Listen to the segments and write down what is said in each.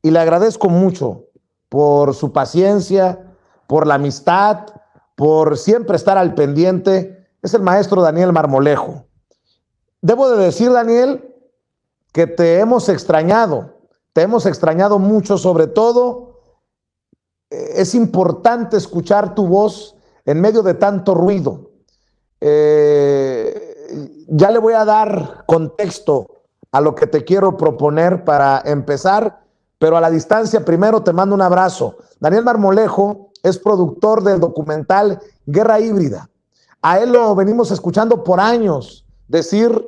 y le agradezco mucho por su paciencia, por la amistad, por siempre estar al pendiente, es el maestro Daniel Marmolejo. Debo de decir, Daniel, que te hemos extrañado mucho, sobre todo es importante escuchar tu voz en medio de tanto ruido. Ya le voy a dar contexto a lo que te quiero proponer para empezar, pero a la distancia primero te mando un abrazo. Daniel Marmolejo es productor del documental Guerra Híbrida. A él lo venimos escuchando por años decir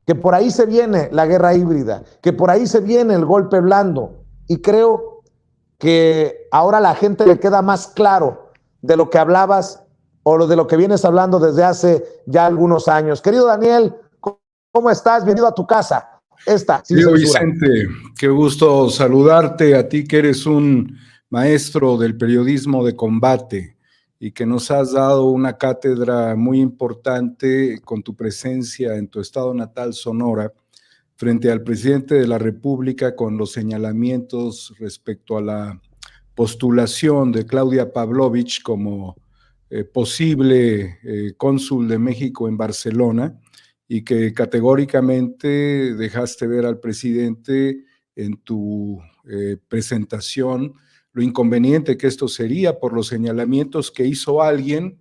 que por ahí se viene la guerra híbrida, que por ahí se viene el golpe blando, y creo que ahora a la gente le queda más claro de lo que hablabas o de lo que vienes hablando desde hace ya algunos años. Querido Daniel, ¿cómo estás? Bienvenido a tu casa. Querido Vicente, qué gusto saludarte, a ti que eres un maestro del periodismo de combate y que nos has dado una cátedra muy importante con tu presencia en tu estado natal, Sonora, frente al presidente de la República con los señalamientos respecto a la postulación de Claudia Pavlovich como posible cónsul de México en Barcelona, y que categóricamente dejaste ver al presidente en tu presentación lo inconveniente que esto sería por los señalamientos que hizo alguien,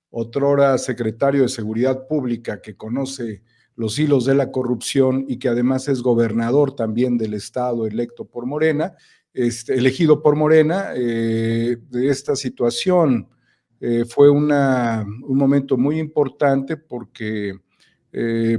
otrora secretario de Seguridad Pública, que conoce los hilos de la corrupción y que además es gobernador también del estado elegido por Morena, de esta situación. Fue un momento muy importante porque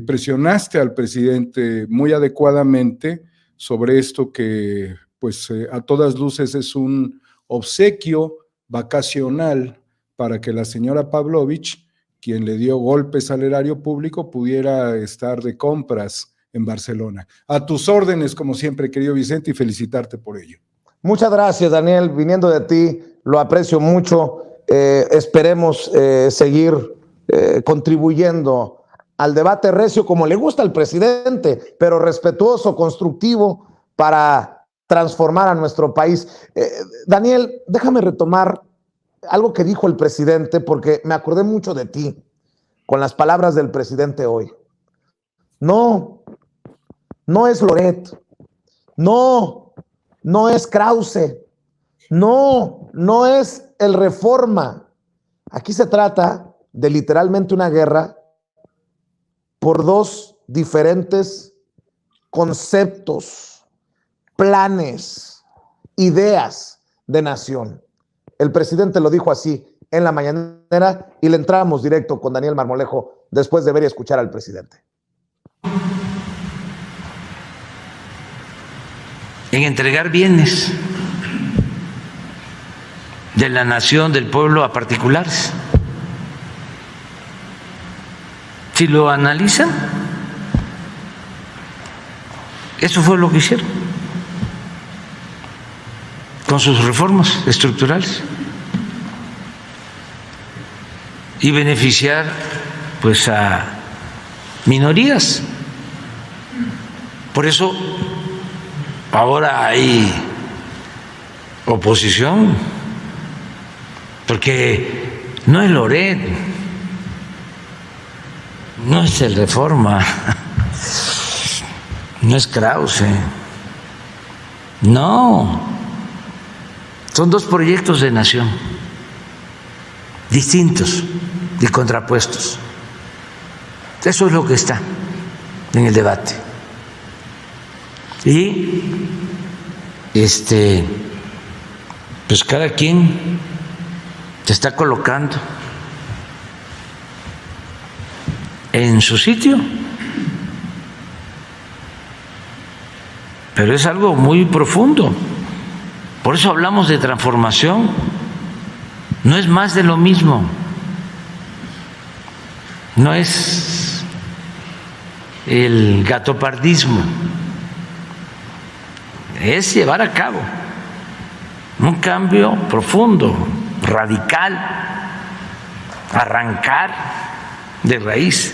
presionaste al presidente muy adecuadamente sobre esto que pues a todas luces es un obsequio vacacional para que la señora Pavlovich, quien le dio golpes al erario público, pudiera estar de compras en Barcelona. A tus órdenes, como siempre, querido Vicente, y felicitarte por ello. Muchas gracias, Daniel. Viniendo de ti, lo aprecio mucho. Esperemos seguir contribuyendo al debate recio como le gusta al presidente, pero respetuoso, constructivo, para transformar a nuestro país. Daniel, déjame retomar algo que dijo el presidente, porque me acordé mucho de ti con las palabras del presidente hoy. No es Loret, no es Krause, no es el Reforma. Aquí se trata de literalmente una guerra por dos diferentes conceptos, planes, ideas de nación. El presidente lo dijo así en la mañanera y le entramos directo con Daniel Marmolejo después de ver y escuchar al presidente. En entregar bienes de la nación, del pueblo a particulares. Si lo analizan, eso fue lo que hicieron con sus reformas estructurales y beneficiar pues a minorías. Por eso ahora hay oposición, porque no es Loret, no es el Reforma, no es Krause, no, son dos proyectos de nación distintos y contrapuestos. Eso es lo que está en el debate. Y pues cada quien se está colocando en su sitio, pero es algo muy profundo. Por eso hablamos de transformación. No es más de lo mismo, no es el gatopardismo, es llevar a cabo un cambio profundo, radical, arrancar de raíz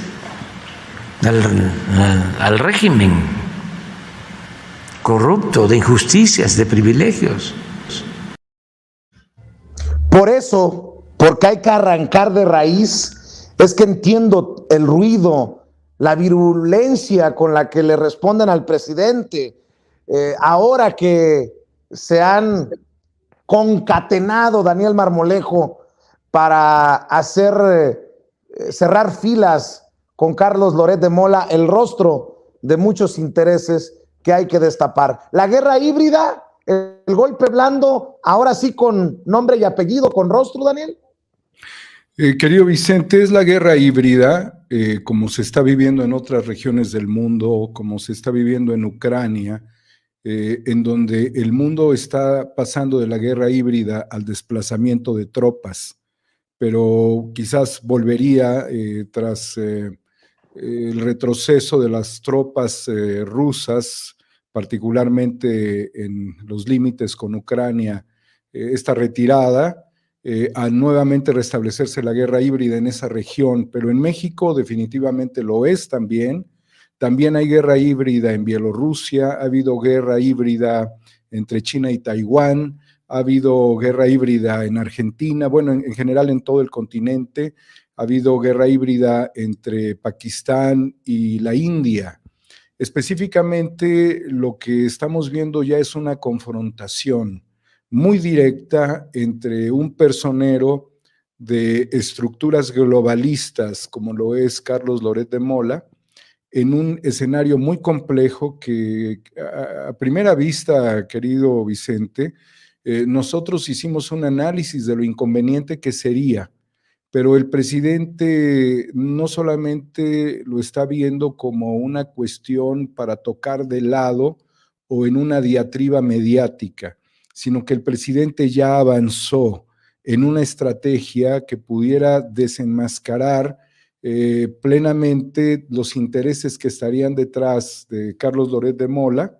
al régimen corrupto, de injusticias, de privilegios. Por eso, porque hay que arrancar de raíz, es que entiendo el ruido, la virulencia con la que le responden al presidente. Ahora que se han concatenado Daniel Marmolejo para cerrar filas con Carlos Loret de Mola, el rostro de muchos intereses que hay que destapar. La guerra híbrida, el golpe blando, ahora sí con nombre y apellido, con rostro, Daniel. Querido Vicente, es la guerra híbrida, como se está viviendo en otras regiones del mundo, como se está viviendo en Ucrania, en donde el mundo está pasando de la guerra híbrida al desplazamiento de tropas, pero quizás volvería tras el retroceso de las tropas rusas, particularmente en los límites con Ucrania, esta retirada, a nuevamente restablecerse la guerra híbrida en esa región, pero en México definitivamente lo es también. También hay guerra híbrida en Bielorrusia, ha habido guerra híbrida entre China y Taiwán, ha habido guerra híbrida en Argentina, bueno, en general en todo el continente, ha habido guerra híbrida entre Pakistán y la India. Específicamente lo que estamos viendo ya es una confrontación muy directa entre un personero de estructuras globalistas, como lo es Carlos Loret de Mola, en un escenario muy complejo que a primera vista, querido Vicente, nosotros hicimos un análisis de lo inconveniente que sería, pero el presidente no solamente lo está viendo como una cuestión para tocar de lado o en una diatriba mediática, sino que el presidente ya avanzó en una estrategia que pudiera desenmascarar plenamente los intereses que estarían detrás de Carlos Loret de Mola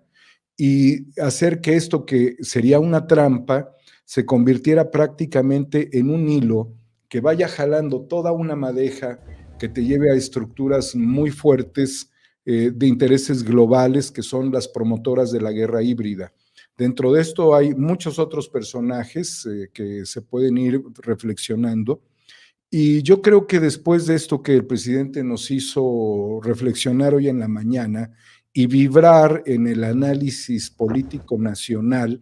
y hacer que esto que sería una trampa se convirtiera prácticamente en un hilo que vaya jalando toda una madeja que te lleve a estructuras muy fuertes de intereses globales que son las promotoras de la guerra híbrida. Dentro de esto hay muchos otros personajes que se pueden ir reflexionando. Y yo creo que después de esto que el presidente nos hizo reflexionar hoy en la mañana y vibrar en el análisis político nacional,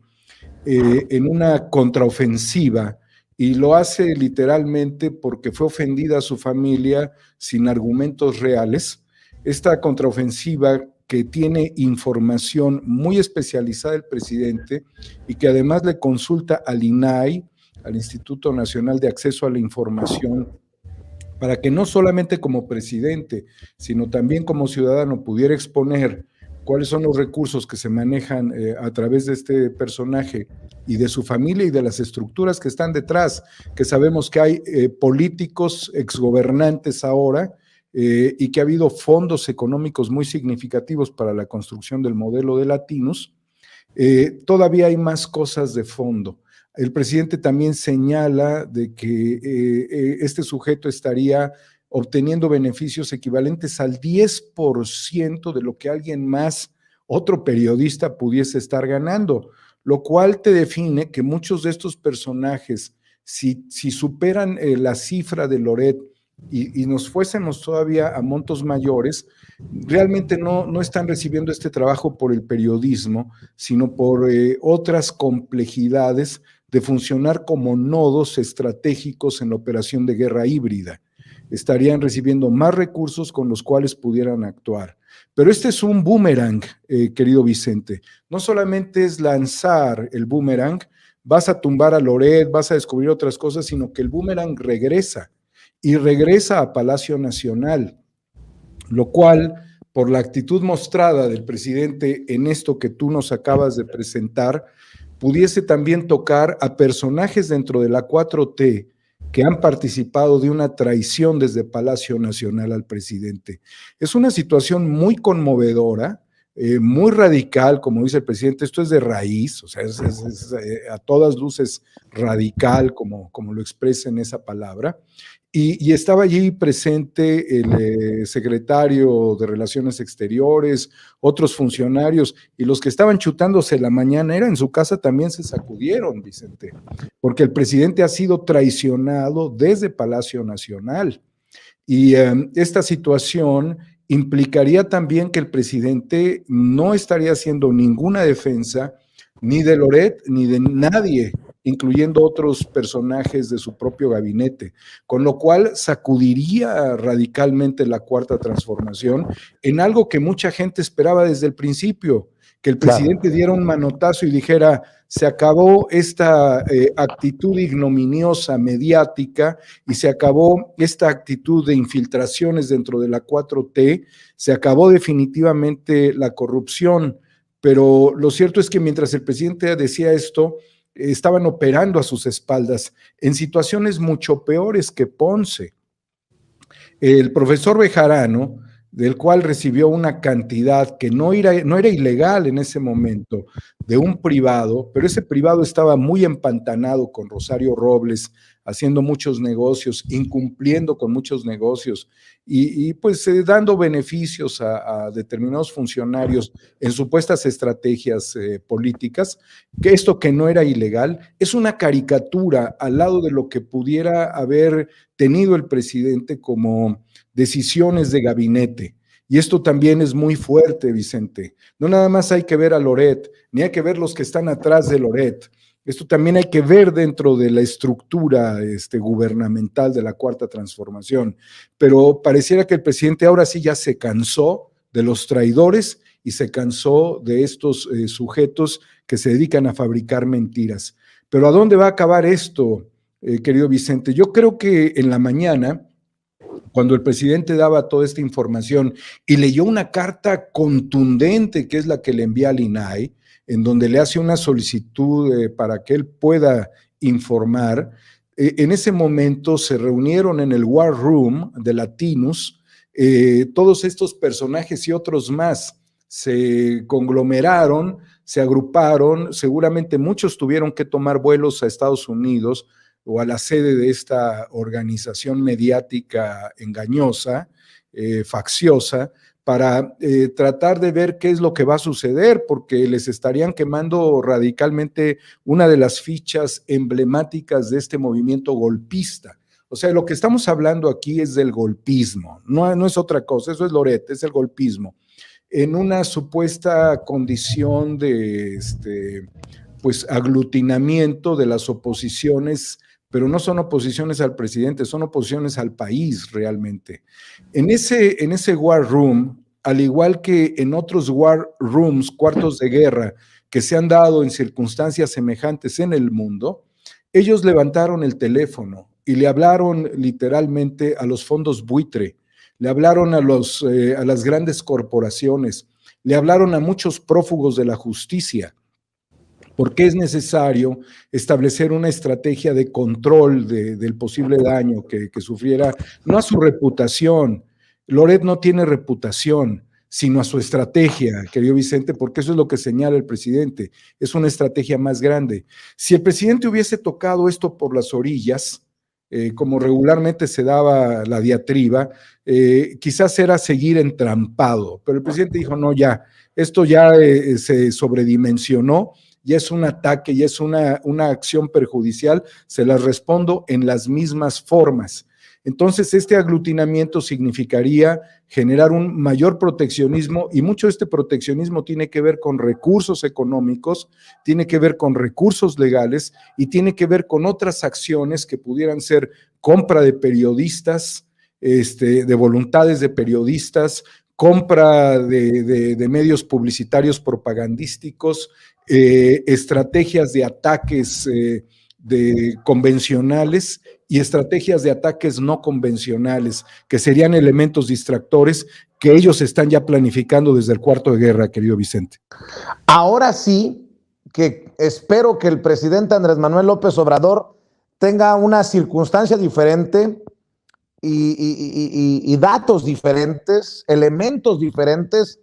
en una contraofensiva, y lo hace literalmente porque fue ofendida a su familia sin argumentos reales, esta contraofensiva que tiene información muy especializada el presidente y que además le consulta al INAI, al Instituto Nacional de Acceso a la Información, para que no solamente como presidente, sino también como ciudadano pudiera exponer cuáles son los recursos que se manejan a través de este personaje y de su familia y de las estructuras que están detrás, que sabemos que hay políticos exgobernantes ahora y que ha habido fondos económicos muy significativos para la construcción del modelo de Latinos. Todavía hay más cosas de fondo. El presidente también señala de que este sujeto estaría obteniendo beneficios equivalentes al 10% de lo que alguien más, otro periodista, pudiese estar ganando, lo cual te define que muchos de estos personajes, si superan la cifra de Loret y nos fuésemos todavía a montos mayores, realmente no están recibiendo este trabajo por el periodismo, sino por otras complejidades de funcionar como nodos estratégicos en la operación de guerra híbrida. Estarían recibiendo más recursos con los cuales pudieran actuar. Pero este es un boomerang, querido Vicente. No solamente es lanzar el boomerang, vas a tumbar a Loret, vas a descubrir otras cosas, sino que el boomerang regresa y regresa a Palacio Nacional, lo cual, por la actitud mostrada del presidente en esto que tú nos acabas de presentar, pudiese también tocar a personajes dentro de la 4T que han participado de una traición desde Palacio Nacional al presidente. Es una situación muy conmovedora, muy radical, como dice el presidente, esto es de raíz, o sea, es a todas luces radical, como lo expresa en esa palabra, Y estaba allí presente el secretario de Relaciones Exteriores, otros funcionarios, y los que estaban chutándose la mañanera en su casa también se sacudieron, Vicente, porque el presidente ha sido traicionado desde Palacio Nacional. Y esta situación implicaría también que el presidente no estaría haciendo ninguna defensa ni de Loret ni de nadie, incluyendo otros personajes de su propio gabinete, con lo cual sacudiría radicalmente la Cuarta Transformación en algo que mucha gente esperaba desde el principio, que el presidente diera un manotazo y dijera, se acabó esta actitud ignominiosa mediática y se acabó esta actitud de infiltraciones dentro de la 4T, se acabó definitivamente la corrupción, pero lo cierto es que mientras el presidente decía esto, estaban operando a sus espaldas en situaciones mucho peores que Ponce. El profesor Bejarano, del cual recibió una cantidad que no era ilegal en ese momento, de un privado, pero ese privado estaba muy empantanado con Rosario Robles, haciendo muchos negocios, incumpliendo con muchos negocios y pues dando beneficios a determinados funcionarios en supuestas estrategias políticas, que esto que no era ilegal es una caricatura al lado de lo que pudiera haber tenido el presidente como decisiones de gabinete. Y esto también es muy fuerte, Vicente. No nada más hay que ver a Loret, ni hay que ver los que están atrás de Loret. Esto también hay que ver dentro de la estructura gubernamental de la Cuarta Transformación. Pero pareciera que el presidente ahora sí ya se cansó de los traidores y se cansó de estos sujetos que se dedican a fabricar mentiras. Pero ¿a dónde va a acabar esto, querido Vicente? Yo creo que en la mañana, cuando el presidente daba toda esta información y leyó una carta contundente, que es la que le envía al INAI, en donde le hace una solicitud para que él pueda informar, en ese momento se reunieron en el War Room de Latinus, todos estos personajes y otros más se conglomeraron, se agruparon, seguramente muchos tuvieron que tomar vuelos a Estados Unidos o a la sede de esta organización mediática engañosa, facciosa, para tratar de ver qué es lo que va a suceder, porque les estarían quemando radicalmente una de las fichas emblemáticas de este movimiento golpista. O sea, lo que estamos hablando aquí es del golpismo, no es otra cosa, eso es Loret, es el golpismo. En una supuesta condición de pues aglutinamiento de las oposiciones, pero no son oposiciones al presidente, son oposiciones al país realmente. En ese War Room, al igual que en otros War Rooms, cuartos de guerra, que se han dado en circunstancias semejantes en el mundo, ellos levantaron el teléfono y le hablaron literalmente a los fondos buitre, le hablaron a las grandes corporaciones, le hablaron a muchos prófugos de la justicia, porque es necesario establecer una estrategia de control del posible daño que sufriera, no a su reputación. Loret no tiene reputación, sino a su estrategia, querido Vicente, porque eso es lo que señala el presidente, es una estrategia más grande. Si el presidente hubiese tocado esto por las orillas, como regularmente se daba la diatriba, quizás era seguir entrampado, pero el presidente dijo, no, ya, esto ya se sobredimensionó, ya es un ataque, ya es una acción perjudicial, se las respondo en las mismas formas. Entonces, este aglutinamiento significaría generar un mayor proteccionismo y mucho de este proteccionismo tiene que ver con recursos económicos, tiene que ver con recursos legales y tiene que ver con otras acciones que pudieran ser compra de periodistas, de voluntades de periodistas, compra de medios publicitarios propagandísticos, estrategias de ataques convencionales y estrategias de ataques no convencionales, que serían elementos distractores que ellos están ya planificando desde el cuarto de guerra, querido Vicente. Ahora sí que espero que el presidente Andrés Manuel López Obrador tenga una circunstancia diferente y datos diferentes, elementos diferentes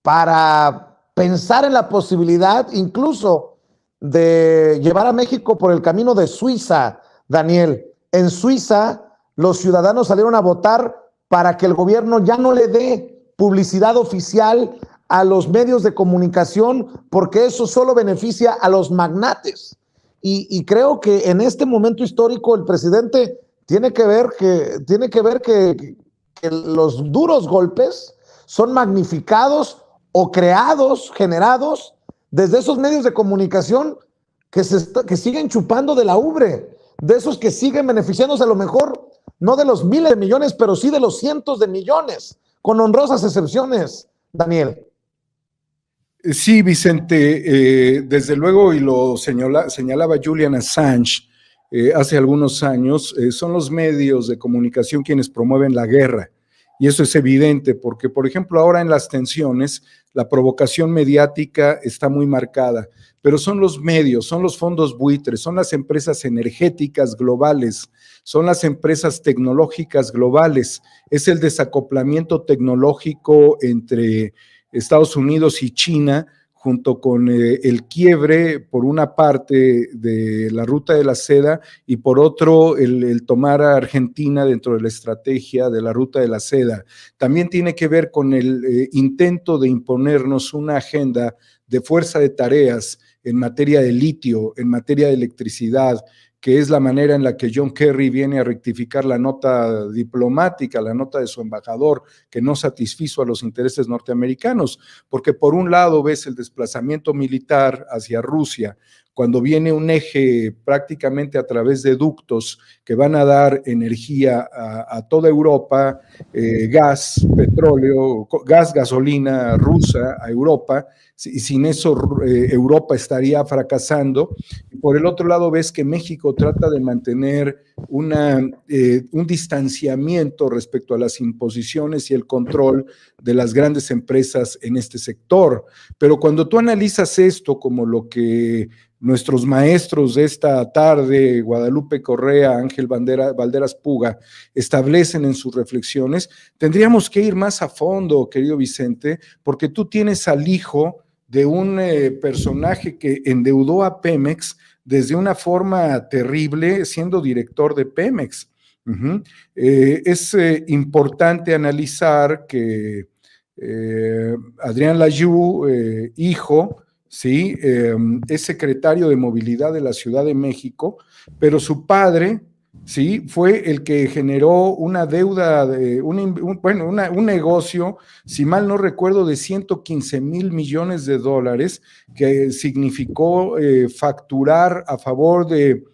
para pensar en la posibilidad incluso de llevar a México por el camino de Suiza, Daniel. En Suiza los ciudadanos salieron a votar para que el gobierno ya no le dé publicidad oficial a los medios de comunicación, porque eso solo beneficia a los magnates. Y creo que en este momento histórico el presidente tiene que ver que los duros golpes son magnificados o creados, generados desde esos medios de comunicación que siguen chupando de la ubre, de esos que siguen beneficiándose a lo mejor, no de los miles de millones, pero sí de los cientos de millones, con honrosas excepciones, Daniel. Sí, Vicente, desde luego, y lo señalaba Julian Assange hace algunos años, son los medios de comunicación quienes promueven la guerra. Y eso es evidente porque, por ejemplo, ahora en las tensiones, la provocación mediática está muy marcada, pero son los medios, son los fondos buitres, son las empresas energéticas globales, son las empresas tecnológicas globales, es el desacoplamiento tecnológico entre Estados Unidos y China, junto con el quiebre, por una parte, de la ruta de la seda y por otro, el tomar a Argentina dentro de la estrategia de la ruta de la seda. También tiene que ver con el intento de imponernos una agenda de fuerza de tareas en materia de litio, en materia de electricidad, que es la manera en la que John Kerry viene a rectificar la nota diplomática, la nota de su embajador, que no satisfizo a los intereses norteamericanos, porque por un lado ves el desplazamiento militar hacia Rusia, cuando viene un eje prácticamente a través de ductos que van a dar energía a toda Europa, gas, petróleo, gas, gasolina rusa a Europa, y sin eso Europa estaría fracasando. Por el otro lado ves que México trata de mantener un distanciamiento respecto a las imposiciones y el control de las grandes empresas en este sector. Pero cuando tú analizas esto como lo que nuestros maestros de esta tarde, Guadalupe Correa, Ángel Valderas Puga, establecen en sus reflexiones, tendríamos que ir más a fondo, querido Vicente, porque tú tienes al hijo de un personaje que endeudó a Pemex desde una forma terrible, siendo director de Pemex. Es importante analizar que Adrián Layú, hijo, ¿sí? Es secretario de Movilidad de la Ciudad de México, pero su padre, ¿sí? Fue el que generó una deuda, un negocio, si mal no recuerdo, de 115 mil millones de dólares, que significó facturar a favor de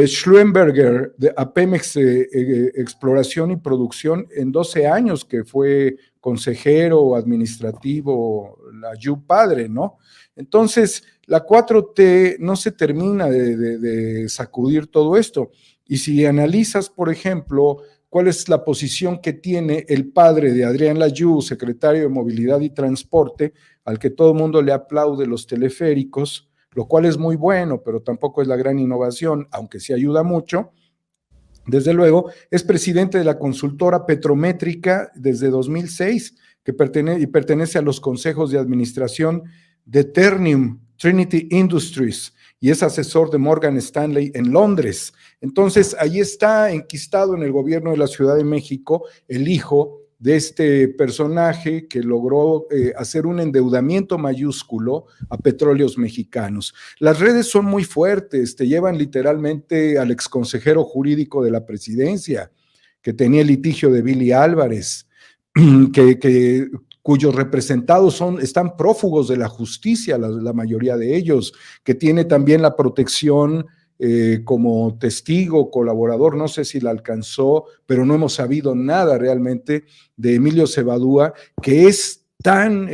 Schlumberger, a Pemex Exploración y Producción, en 12 años que fue consejero administrativo, la Yu padre, ¿no? Entonces, la 4T no se termina de sacudir todo esto. Y si analizas, por ejemplo, cuál es la posición que tiene el padre de Adrián Layú, secretario de Movilidad y Transporte, al que todo el mundo le aplaude los teleféricos, lo cual es muy bueno, pero tampoco es la gran innovación, aunque sí ayuda mucho. Desde luego, es presidente de la consultora Petrométrica desde 2006, que pertenece a los consejos de administración de Ternium, Trinity Industries, y es asesor de Morgan Stanley en Londres. Entonces, ahí está enquistado en el gobierno de la Ciudad de México el hijo de este personaje que logró hacer un endeudamiento mayúsculo a petróleos mexicanos. Las redes son muy fuertes, te llevan literalmente al exconsejero jurídico de la presidencia, que tenía el litigio de Billy Álvarez, cuyos representados están prófugos de la justicia, la mayoría de ellos, que tiene también la protección como testigo, colaborador, no sé si la alcanzó, pero no hemos sabido nada realmente de Emilio Cebadúa, que es tan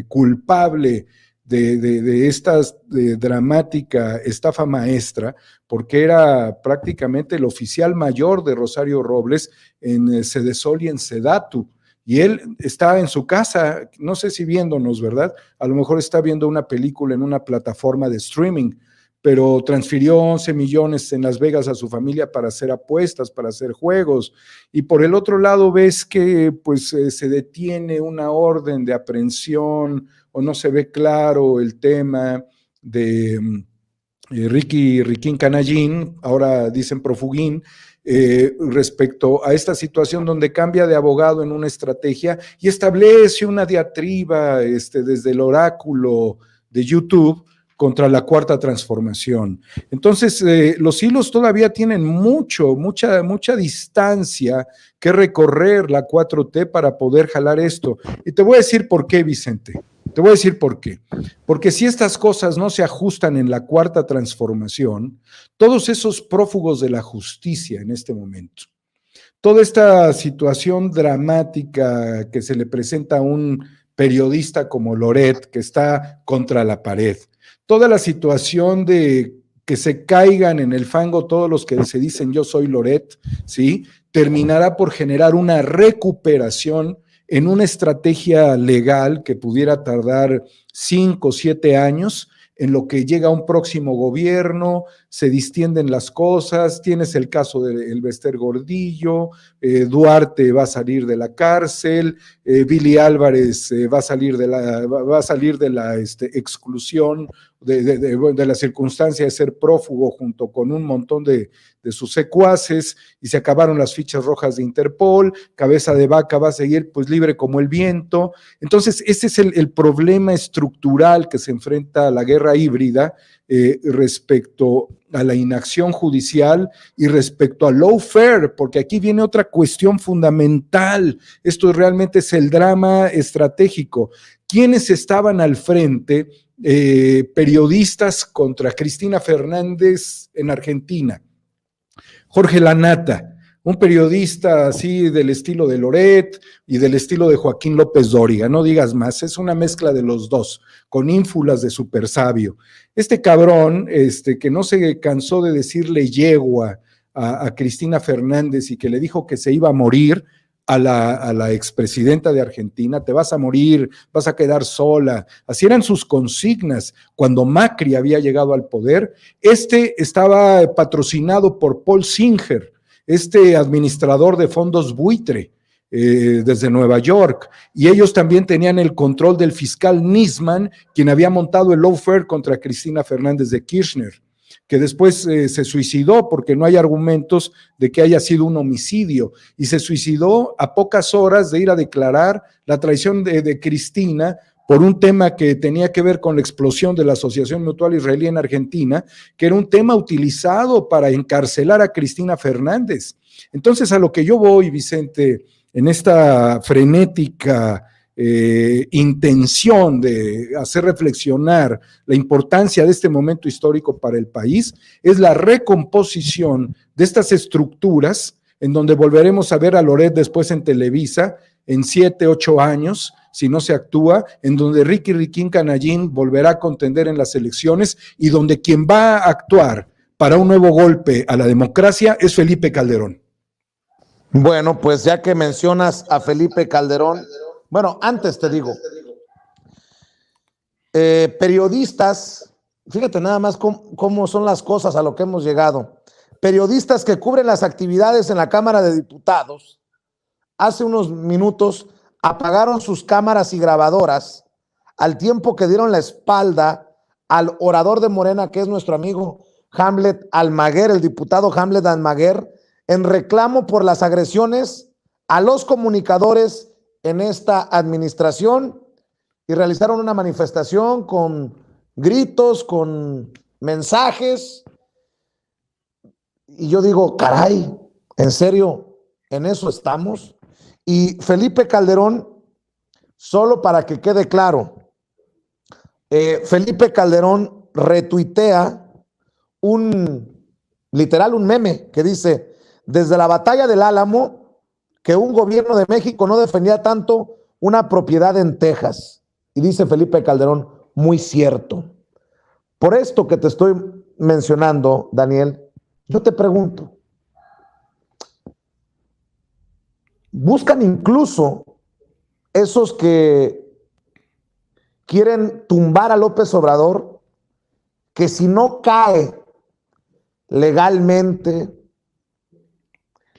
culpable de esta dramática estafa maestra, porque era prácticamente el oficial mayor de Rosario Robles en Sedesol y en Sedatu. Y él está en su casa, no sé si viéndonos, ¿verdad? A lo mejor está viendo una película en una plataforma de streaming, pero transfirió 11 millones en Las Vegas a su familia para hacer apuestas, para hacer juegos. Y por el otro lado ves que pues, se detiene una orden de aprehensión o no se ve claro el tema de Riquín Canallín, ahora dicen Profugín, respecto a esta situación donde cambia de abogado en una estrategia y establece una diatriba desde el oráculo de YouTube contra la Cuarta Transformación. Entonces, los hilos todavía tienen mucha distancia que recorrer la 4T para poder jalar esto. Y te voy a decir por qué, Vicente. Te voy a decir por qué. Porque si estas cosas no se ajustan en la Cuarta Transformación, todos esos prófugos de la justicia en este momento, toda esta situación dramática que se le presenta a un periodista como Loret, que está contra la pared, toda la situación de que se caigan en el fango todos los que se dicen yo soy Loret, ¿sí? Terminará por generar una recuperación en una estrategia legal que pudiera tardar 5 o 7 años, en lo que llega un próximo gobierno, se distienden las cosas, tienes el caso de Elbester Gordillo, Duarte va a salir de la cárcel, Billy Álvarez va a salir de la exclusión, de la circunstancia de ser prófugo junto con un montón de sus secuaces, y se acabaron las fichas rojas de Interpol, Cabeza de Vaca va a seguir pues libre como el viento. Entonces ese es el problema estructural que se enfrenta a la guerra híbrida respecto a la inacción judicial y respecto al lawfare, porque aquí viene otra cuestión fundamental. Esto realmente es el drama estratégico. ¿Quiénes estaban al frente? Periodistas contra Cristina Fernández en Argentina. Jorge Lanata, un periodista así del estilo de Loret y del estilo de Joaquín López Dóriga, no digas más, es una mezcla de los dos, con ínfulas de super sabio. Este cabrón, que no se cansó de decirle yegua a Cristina Fernández y que le dijo que se iba a morir a la expresidenta de Argentina, te vas a morir, vas a quedar sola. Así eran sus consignas cuando Macri había llegado al poder. Estaba patrocinado por Paul Singer, administrador de fondos buitre desde Nueva York, y ellos también tenían el control del fiscal Nisman, quien había montado el lawfare contra Cristina Fernández de Kirchner, que después se suicidó porque no hay argumentos de que haya sido un homicidio, y se suicidó a pocas horas de ir a declarar la traición de Cristina por un tema que tenía que ver con la explosión de la Asociación Mutual Israelí en Argentina, que era un tema utilizado para encarcelar a Cristina Fernández. Entonces, a lo que yo voy, Vicente, en esta frenética intención de hacer reflexionar la importancia de este momento histórico para el país, es la recomposición de estas estructuras, en donde volveremos a ver a Loret después en Televisa, en 7, 8 años, si no se actúa, en donde Riquín Canallín volverá a contender en las elecciones, y donde quien va a actuar para un nuevo golpe a la democracia es Felipe Calderón. Bueno, pues ya que mencionas a Felipe Calderón, bueno, antes te digo, periodistas, fíjate nada más cómo son las cosas a lo que hemos llegado. Periodistas que cubren las actividades en la Cámara de Diputados, hace unos minutos apagaron sus cámaras y grabadoras al tiempo que dieron la espalda al orador de Morena, que es nuestro amigo Hamlet Almaguer, el diputado Hamlet Almaguer, en reclamo por las agresiones a los comunicadores en esta administración, y realizaron una manifestación con gritos, con mensajes, y yo digo, caray, ¿en serio? ¿En eso estamos? Y Felipe Calderón, solo para que quede claro, Felipe Calderón retuitea literal un meme que dice: desde la batalla del Álamo, que un gobierno de México no defendía tanto una propiedad en Texas. Y dice Felipe Calderón, muy cierto. Por esto que te estoy mencionando, Daniel, yo te pregunto, buscan incluso esos que quieren tumbar a López Obrador, que si no cae legalmente,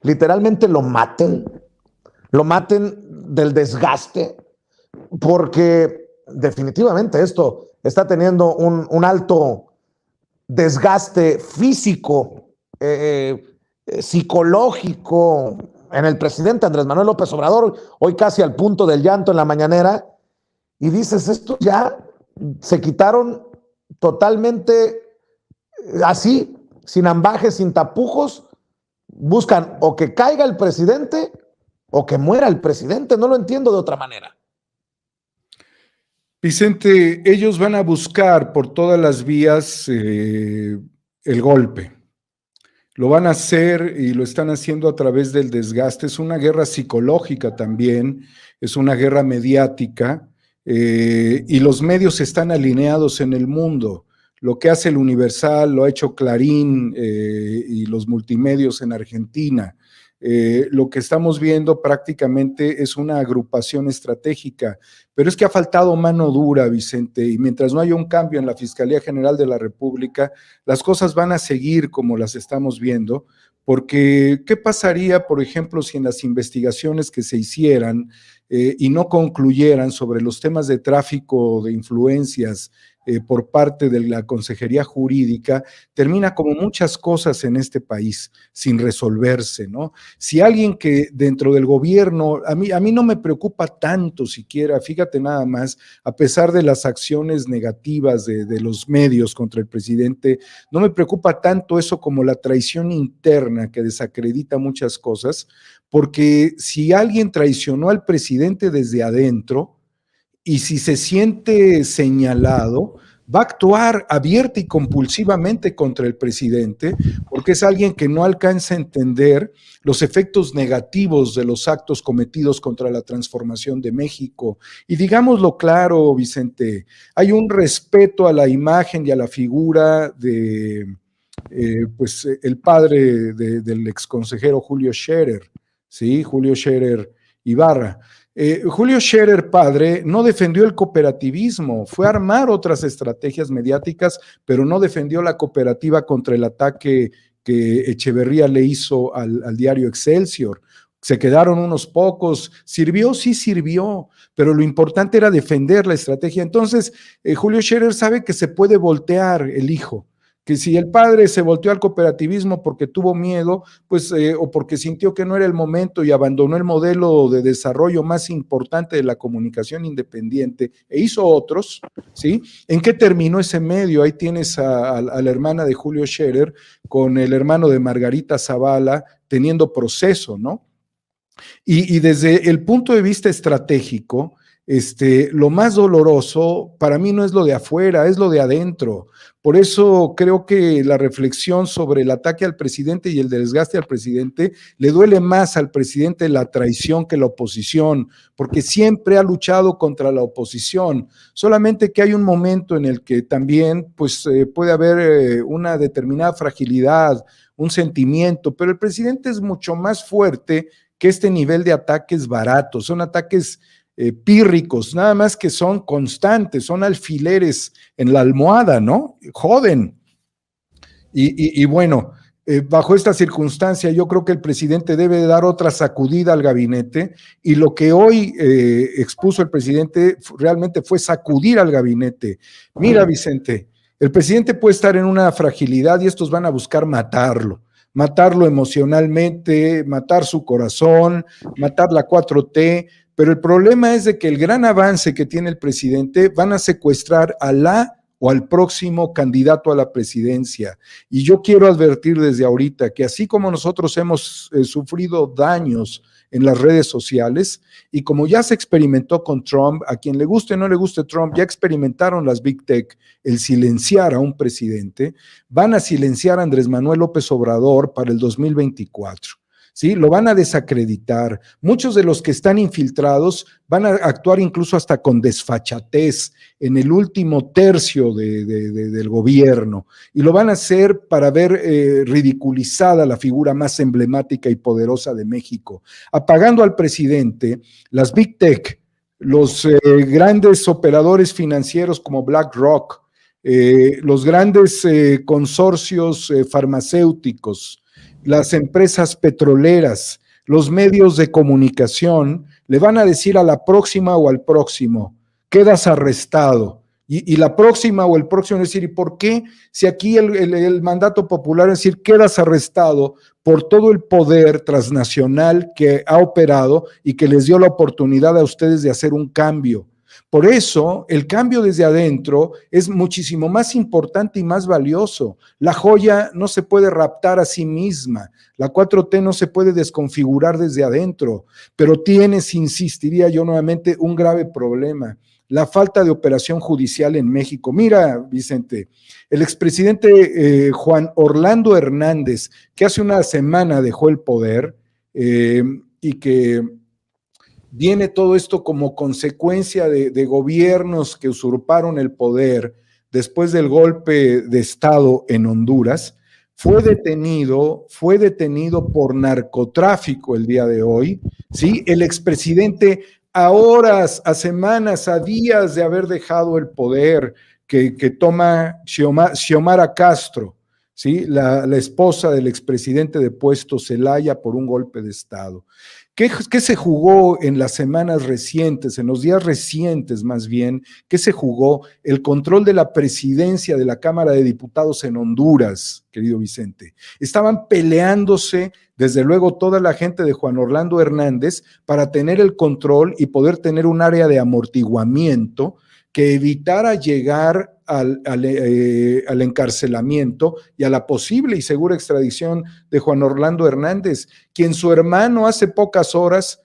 literalmente lo maten del desgaste, porque definitivamente esto está teniendo un alto desgaste físico, psicológico en el presidente Andrés Manuel López Obrador, hoy casi al punto del llanto en la mañanera, y dices, esto ya se quitaron totalmente así, sin ambajes, sin tapujos, buscan o que caiga el presidente o que muera el presidente, no lo entiendo de otra manera. Vicente, ellos van a buscar por todas las vías el golpe. Lo van a hacer y lo están haciendo a través del desgaste. Es una guerra psicológica también, es una guerra mediática, y los medios están alineados en el mundo. Lo que hace el Universal lo ha hecho Clarín y los multimedios en Argentina. Lo que estamos viendo prácticamente es una agrupación estratégica, pero es que ha faltado mano dura, Vicente, y mientras no haya un cambio en la Fiscalía General de la República, las cosas van a seguir como las estamos viendo, porque ¿qué pasaría, por ejemplo, si en las investigaciones que se hicieran y no concluyeran sobre los temas de tráfico de influencias por parte de la Consejería Jurídica, termina como muchas cosas en este país, sin resolverse, ¿no? Si alguien que dentro del gobierno, a mí no me preocupa tanto siquiera, fíjate nada más, a pesar de las acciones negativas de los medios contra el presidente, no me preocupa tanto eso como la traición interna que desacredita muchas cosas, porque si alguien traicionó al presidente desde adentro, y si se siente señalado, va a actuar abierta y compulsivamente contra el presidente, porque es alguien que no alcanza a entender los efectos negativos de los actos cometidos contra la transformación de México. Y digámoslo claro, Vicente, hay un respeto a la imagen y a la figura de pues el padre del exconsejero Julio Scherer, ¿sí? Julio Scherer Ibarra. Julio Scherer, padre, no defendió el cooperativismo, fue a armar otras estrategias mediáticas, pero no defendió la cooperativa contra el ataque que Echeverría le hizo al diario Excelsior. Se quedaron unos pocos, sirvió, sí sirvió, pero lo importante era defender la estrategia. Entonces, Julio Scherer sabe que se puede voltear el hijo, que si el padre se volteó al cooperativismo porque tuvo miedo, pues, o porque sintió que no era el momento y abandonó el modelo de desarrollo más importante de la comunicación independiente e hizo otros, ¿sí? ¿En qué terminó ese medio? Ahí tienes a la hermana de Julio Scherer con el hermano de Margarita Zavala teniendo proceso, ¿no? Y desde el punto de vista estratégico, lo más doloroso para mí no es lo de afuera, es lo de adentro. Por eso creo que la reflexión sobre el ataque al presidente y el desgaste al presidente le duele más al presidente la traición que la oposición, porque siempre ha luchado contra la oposición, solamente que hay un momento en el que también pues, puede haber una determinada fragilidad, un sentimiento, pero el presidente es mucho más fuerte que este nivel de ataques baratos, son ataques pírricos, nada más que son constantes, son alfileres en la almohada, ¿no? Joden. Y bueno, bajo esta circunstancia yo creo que el presidente debe dar otra sacudida al gabinete y lo que hoy expuso el presidente realmente fue sacudir al gabinete. Mira, Vicente, el presidente puede estar en una fragilidad y estos van a buscar matarlo emocionalmente, matar su corazón, matar la 4T, pero el problema es de que el gran avance que tiene el presidente van a secuestrar a la o al próximo candidato a la presidencia. Y yo quiero advertir desde ahorita que así como nosotros hemos sufrido daños en las redes sociales, y como ya se experimentó con Trump, a quien le guste o no le guste Trump, ya experimentaron las Big Tech el silenciar a un presidente, van a silenciar a Andrés Manuel López Obrador para el 2024. ¿Sí? Lo van a desacreditar. Muchos de los que están infiltrados van a actuar incluso hasta con desfachatez en el último tercio del gobierno y lo van a hacer para ver ridiculizada la figura más emblemática y poderosa de México. Apagando al presidente, las Big Tech, los grandes operadores financieros como BlackRock, los grandes consorcios farmacéuticos, las empresas petroleras, los medios de comunicación, le van a decir a la próxima o al próximo, quedas arrestado. Y la próxima o el próximo es decir, ¿y por qué? Si aquí el mandato popular es decir, quedas arrestado por todo el poder transnacional que ha operado y que les dio la oportunidad a ustedes de hacer un cambio. Por eso, el cambio desde adentro es muchísimo más importante y más valioso. La joya no se puede raptar a sí misma. La 4T no se puede desconfigurar desde adentro, pero tienes, insistiría yo nuevamente, un grave problema. La falta de operación judicial en México. Mira, Vicente, el expresidente Juan Orlando Hernández, que hace una semana dejó el poder y que viene todo esto como consecuencia de gobiernos que usurparon el poder después del golpe de Estado en Honduras, fue detenido por narcotráfico el día de hoy, ¿sí? El expresidente a horas, a semanas, a días de haber dejado el poder que toma Xiomara Castro, ¿sí? La esposa del expresidente depuesto Zelaya por un golpe de Estado. ¿Qué se jugó en las semanas recientes, en los días recientes más bien? ¿Qué se jugó? El control de la presidencia de la Cámara de Diputados en Honduras, querido Vicente. Estaban peleándose, desde luego, toda la gente de Juan Orlando Hernández para tener el control y poder tener un área de amortiguamiento que evitara llegar al encarcelamiento y a la posible y segura extradición de Juan Orlando Hernández, quien su hermano hace pocas horas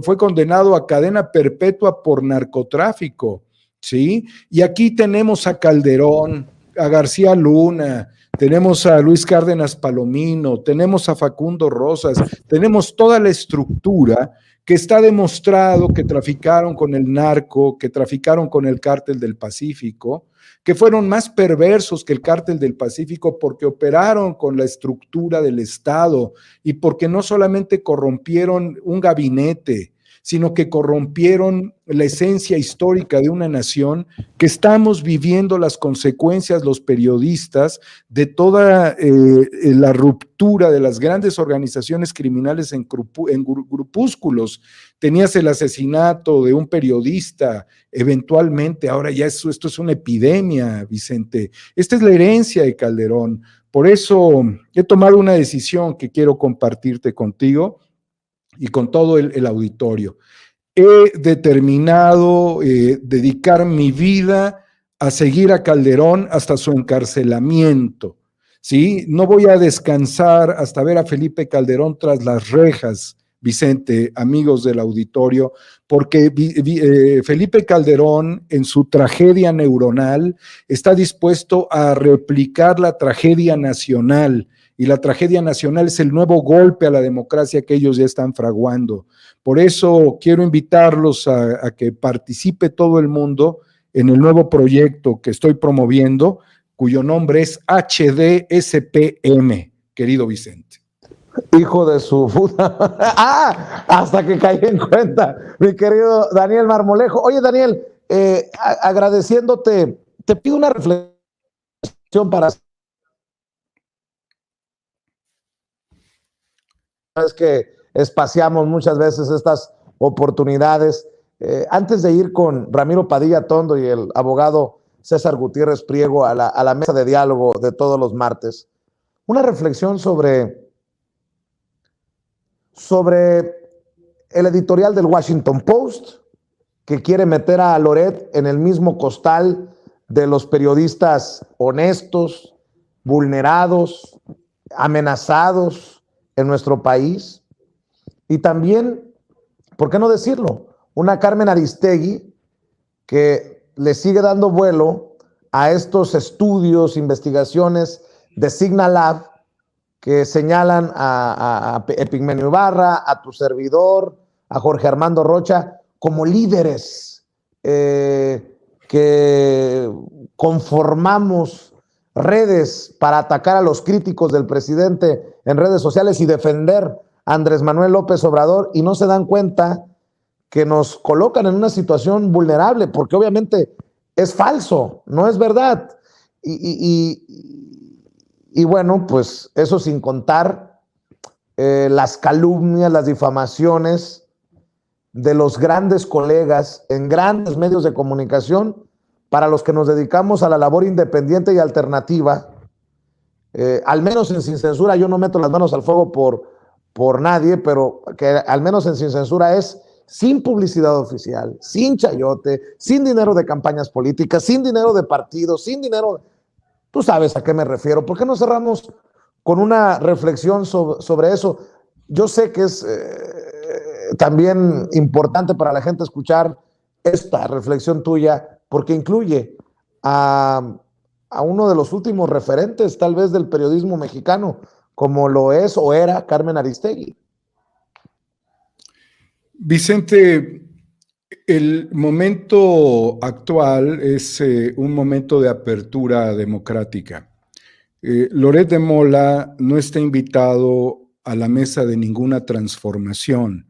fue condenado a cadena perpetua por narcotráfico, ¿sí? Y aquí tenemos a Calderón, a García Luna, tenemos a Luis Cárdenas Palomino, tenemos a Facundo Rosas, tenemos toda la estructura que está demostrado que traficaron con el narco, que traficaron con el cártel del Pacífico, que fueron más perversos que el cártel del Pacífico porque operaron con la estructura del Estado y porque no solamente corrompieron un gabinete, sino que corrompieron la esencia histórica de una nación, que estamos viviendo las consecuencias, los periodistas, de toda la ruptura de las grandes organizaciones criminales en grupúsculos. Tenías el asesinato de un periodista, eventualmente, ahora ya esto es una epidemia, Vicente. Esta es la herencia de Calderón. Por eso he tomado una decisión que quiero compartirte contigo y con todo el auditorio. He determinado dedicar mi vida a seguir a Calderón hasta su encarcelamiento, ¿sí? No voy a descansar hasta ver a Felipe Calderón tras las rejas, Vicente, amigos del auditorio, porque Felipe Calderón, en su tragedia neuronal, está dispuesto a replicar la tragedia nacional, y la tragedia nacional es el nuevo golpe a la democracia que ellos ya están fraguando. Por eso quiero invitarlos a que participe todo el mundo en el nuevo proyecto que estoy promoviendo, cuyo nombre es HDSPM, querido Vicente. Hijo de su puta. Hasta que caí en cuenta, mi querido Daniel Marmolejo. Oye, Daniel, agradeciéndote, te pido una reflexión para... Es que espaciamos muchas veces estas oportunidades. Antes de ir con Ramiro Padilla Tondo y el abogado César Gutiérrez Priego a la mesa de diálogo de todos los martes, una reflexión sobre el editorial del Washington Post, que quiere meter a Loret en el mismo costal de los periodistas honestos, vulnerados, amenazados en nuestro país. Y también, ¿por qué no decirlo? Una Carmen Aristegui que le sigue dando vuelo a estos estudios, investigaciones de Signalab que señalan a Epigmenio Ibarra, a tu servidor, a Jorge Armando Rocha, como líderes que conformamos redes para atacar a los críticos del presidente en redes sociales y defender a Andrés Manuel López Obrador, y no se dan cuenta que nos colocan en una situación vulnerable, porque obviamente es falso, no es verdad. Y bueno, pues eso sin contar las calumnias, las difamaciones de los grandes colegas en grandes medios de comunicación, para los que nos dedicamos a la labor independiente y alternativa, al menos en Sin Censura, yo no meto las manos al fuego por nadie, pero que al menos en Sin Censura es sin publicidad oficial, sin chayote, sin dinero de campañas políticas, sin dinero de partidos, sin dinero... Tú sabes a qué me refiero. ¿Por qué no cerramos con una reflexión sobre eso? Yo sé que es también importante para la gente escuchar esta reflexión tuya, porque incluye a uno de los últimos referentes, tal vez, del periodismo mexicano, como lo es o era Carmen Aristegui. Vicente, el momento actual es un momento de apertura democrática. Loret de Mola no está invitado a la mesa de ninguna transformación,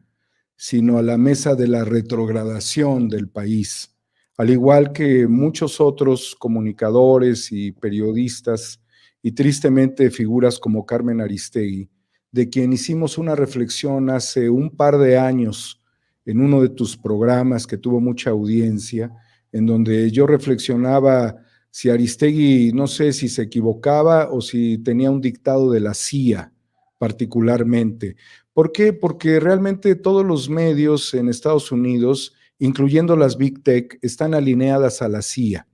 sino a la mesa de la retrogradación del país, al igual que muchos otros comunicadores y periodistas, y tristemente figuras como Carmen Aristegui, de quien hicimos una reflexión hace un par de años en uno de tus programas que tuvo mucha audiencia, en donde yo reflexionaba si Aristegui, no sé si se equivocaba o si tenía un dictado de la CIA particularmente. ¿Por qué? Porque realmente todos los medios en Estados Unidos, incluyendo las Big Tech, están alineadas a la CIA.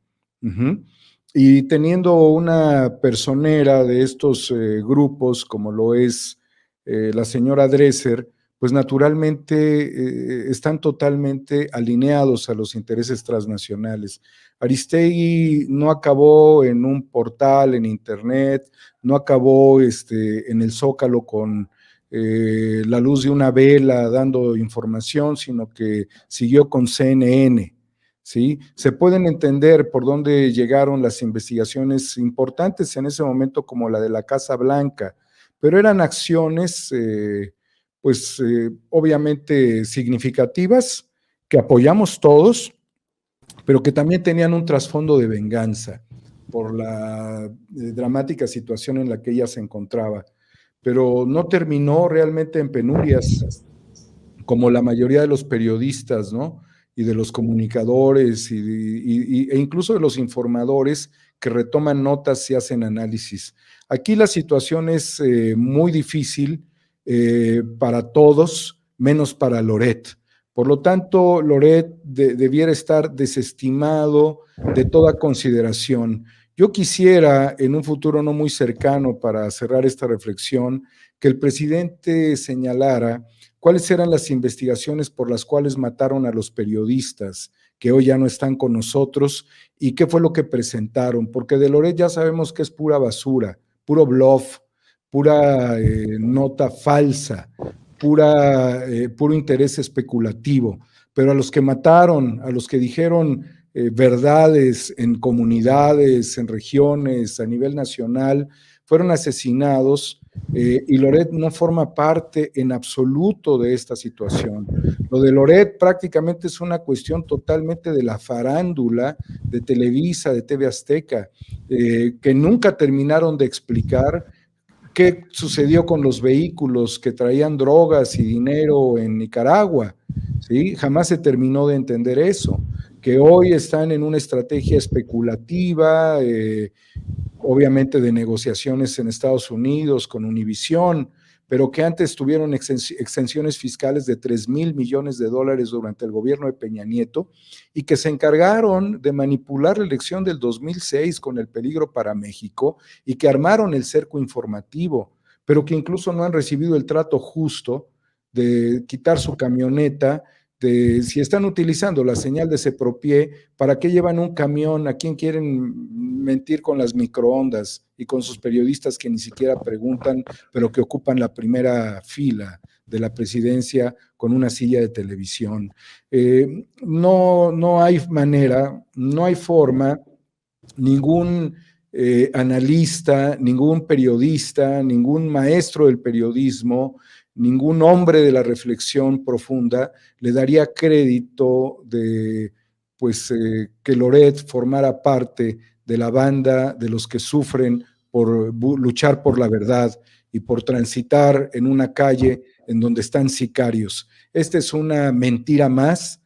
Y teniendo una personera de estos grupos, como lo es la señora Dresser, pues naturalmente están totalmente alineados a los intereses transnacionales. Aristegui no acabó en un portal en internet, no acabó en el Zócalo con la luz de una vela dando información, sino que siguió con CNN. ¿Sí? Se pueden entender por dónde llegaron las investigaciones importantes en ese momento, como la de la Casa Blanca, pero eran acciones obviamente significativas, que apoyamos todos, pero que también tenían un trasfondo de venganza por la dramática situación en la que ella se encontraba. Pero no terminó realmente en penurias, como la mayoría de los periodistas, ¿no? Y de los comunicadores e incluso de los informadores que retoman notas y hacen análisis. Aquí la situación es muy difícil para todos, menos para Loret. Por lo tanto, Loret debiera estar desestimado de toda consideración. Yo quisiera, en un futuro no muy cercano, para cerrar esta reflexión, que el presidente señalara cuáles eran las investigaciones por las cuales mataron a los periodistas que hoy ya no están con nosotros y qué fue lo que presentaron, porque de Loret ya sabemos que es pura basura, puro bluff, pura nota falsa, puro interés especulativo, pero a los que mataron, a los que dijeron verdades en comunidades, en regiones, a nivel nacional, fueron asesinados. Y Loret no forma parte en absoluto de esta situación. Lo de Loret prácticamente es una cuestión totalmente de la farándula de Televisa, de TV Azteca, que nunca terminaron de explicar qué sucedió con los vehículos que traían drogas y dinero en Nicaragua, ¿sí? Jamás se terminó de entender eso, que hoy están en una estrategia especulativa, obviamente de negociaciones en Estados Unidos con Univisión, pero que antes tuvieron exenciones fiscales de $3,000 millones durante el gobierno de Peña Nieto y que se encargaron de manipular la elección del 2006 con el peligro para México y que armaron el cerco informativo, pero que incluso no han recibido el trato justo de quitar su camioneta. Si están utilizando la señal de Sepropié, ¿para qué llevan un camión? ¿A quién quieren mentir con las microondas y con sus periodistas que ni siquiera preguntan, pero que ocupan la primera fila de la presidencia con una silla de televisión? No hay manera, no hay forma, ningún analista, ningún periodista, ningún maestro del periodismo, ningún hombre de la reflexión profunda le daría crédito de que Loret formara parte de la banda de los que sufren por luchar por la verdad y por transitar en una calle en donde están sicarios. Esta es una mentira más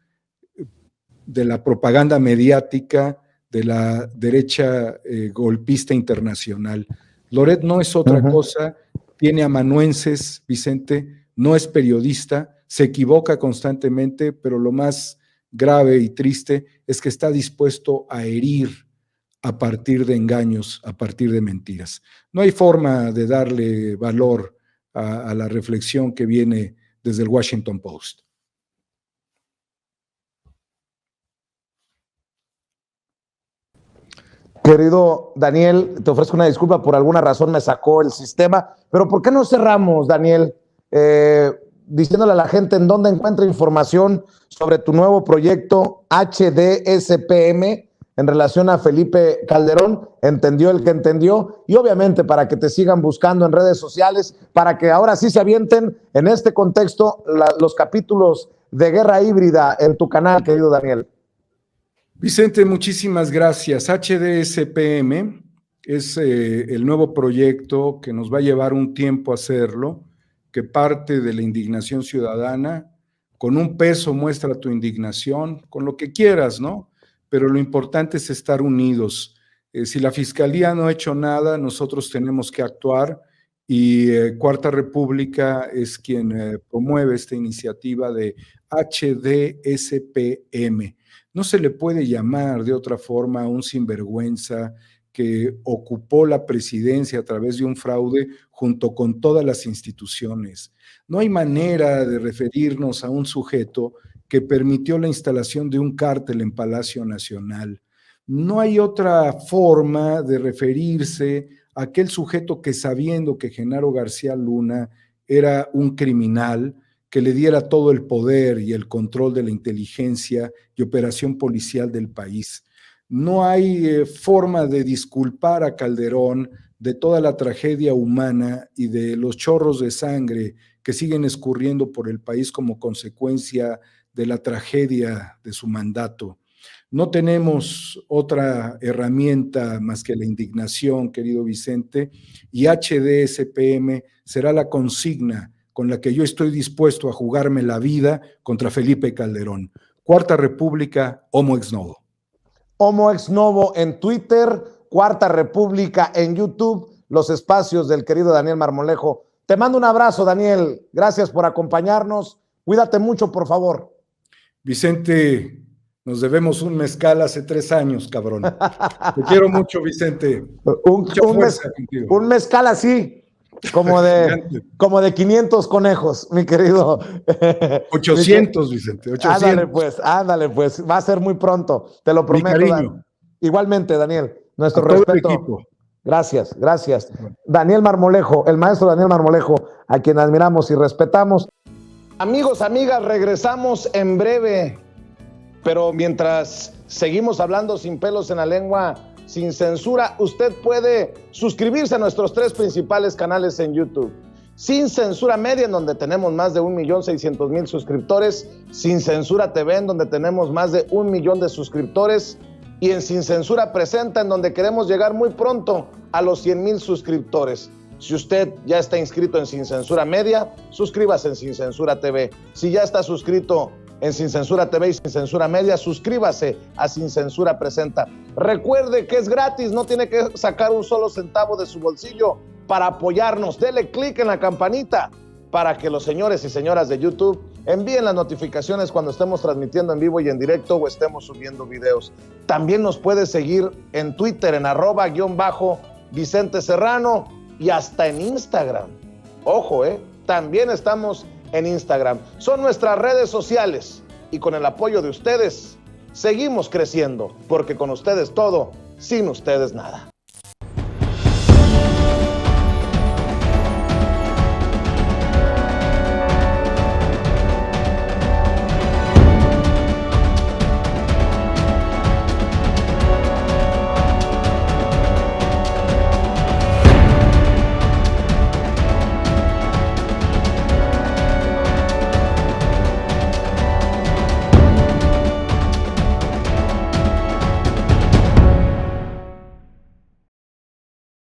de la propaganda mediática, de la derecha golpista internacional. Loret no es otra cosa, tiene amanuenses, Vicente, no es periodista, se equivoca constantemente, pero lo más grave y triste es que está dispuesto a herir a partir de engaños, a partir de mentiras. No hay forma de darle valor a la reflexión que viene desde el Washington Post. Querido Daniel, te ofrezco una disculpa, por alguna razón me sacó el sistema, pero ¿por qué no cerramos, Daniel, diciéndole a la gente en dónde encuentra información sobre tu nuevo proyecto HDSPM en relación a Felipe Calderón? Entendió el que entendió, y obviamente para que te sigan buscando en redes sociales, para que ahora sí se avienten en este contexto los capítulos de Guerra Híbrida en tu canal, querido Daniel. Vicente, muchísimas gracias. HDSPM es el nuevo proyecto que nos va a llevar un tiempo hacerlo, que parte de la indignación ciudadana. Con un peso muestra tu indignación, con lo que quieras, ¿no? Pero lo importante es estar unidos. Si la Fiscalía no ha hecho nada, nosotros tenemos que actuar, y Cuarta República es quien promueve esta iniciativa de HDSPM. No se le puede llamar de otra forma a un sinvergüenza que ocupó la presidencia a través de un fraude junto con todas las instituciones. No hay manera de referirnos a un sujeto que permitió la instalación de un cártel en Palacio Nacional. No hay otra forma de referirse a aquel sujeto que, sabiendo que Genaro García Luna era un criminal, que le diera todo el poder y el control de la inteligencia y operación policial del país. No hay forma de disculpar a Calderón de toda la tragedia humana y de los chorros de sangre que siguen escurriendo por el país como consecuencia de la tragedia de su mandato. No tenemos otra herramienta más que la indignación, querido Vicente, y HDSPM será la consigna con la que yo estoy dispuesto a jugarme la vida contra Felipe Calderón. Cuarta República, homo ex novo. Homo ex novo en Twitter, Cuarta República en YouTube, los espacios del querido Daniel Marmolejo. Te mando un abrazo, Daniel. Gracias por acompañarnos. Cuídate mucho, por favor. Vicente, nos debemos un mezcal hace 3 años, cabrón. Te quiero mucho, Vicente. Un mezcal así, como de 500 conejos, mi querido. 800, Vicente, 800. Ándale pues, va a ser muy pronto, te lo prometo. Igualmente, Daniel, nuestro respeto. Gracias. Daniel Marmolejo, el maestro Daniel Marmolejo, a quien admiramos y respetamos. Amigos, amigas, regresamos en breve, pero mientras seguimos hablando sin pelos en la lengua, sin censura, usted puede suscribirse a nuestros 3 principales canales en YouTube. Sin Censura Media, en donde tenemos más de 1,600,000 suscriptores, Sin Censura TV, en donde tenemos más de 1 millón de suscriptores, y en Sin Censura Presenta, en donde queremos llegar muy pronto a los 100,000 suscriptores. Si usted ya está inscrito en Sin Censura Media, suscríbase en Sin Censura TV. Si ya está suscrito en Sin Censura TV y Sin Censura Media, suscríbase a Sin Censura Presenta. Recuerde que es gratis, no tiene que sacar un solo centavo de su bolsillo para apoyarnos. Dele clic en la campanita para que los señores y señoras de YouTube envíen las notificaciones cuando estemos transmitiendo en vivo y en directo o estemos subiendo videos. También nos puede seguir en Twitter en @Vicente Serrano y hasta en Instagram. Ojo, también estamos en Instagram. Son nuestras redes sociales y con el apoyo de ustedes seguimos creciendo, porque con ustedes todo, sin ustedes nada.